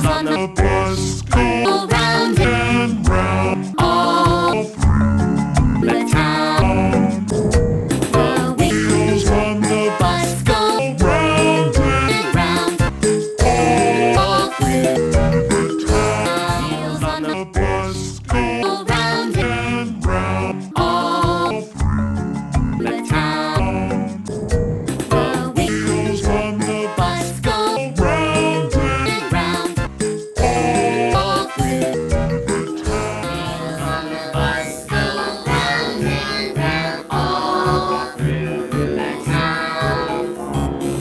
wheels on the bus go round and round all through the town. The wheels on the bus go round and round all through the town. Wheels on the bus go round and round all through the town. The wheels on the bus go round and round all through the town. Wheels on the bus go round and round all through the town.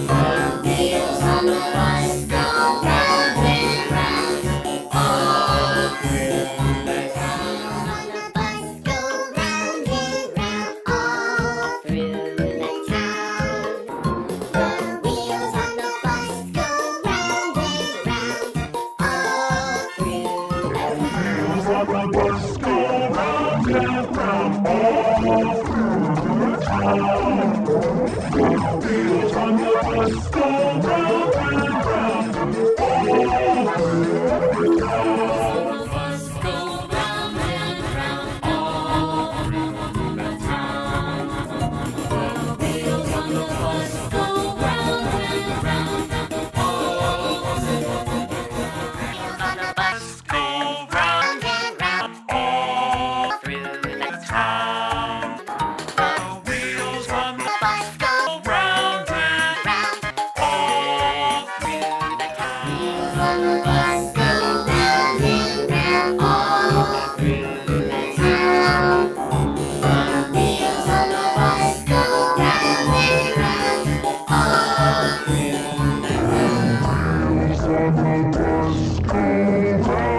The wheels on the bus go round and round all through the town. The bus go round and round all through the town. The wheels on the bus go round and round all through the town. Wheels on the bus go round and round all through the town. Wheels on the bus go round and round all through the town. The bus go round and round all through the town. The wheels on the bus go round and round all through the town. Wheels on the bus go round and round all through the town. The wheels on the bus go round and round all through the town. Wheels on the bus go round and round all through the town. The wheels on the bus go round and round all through the town. Wheels on the bus go round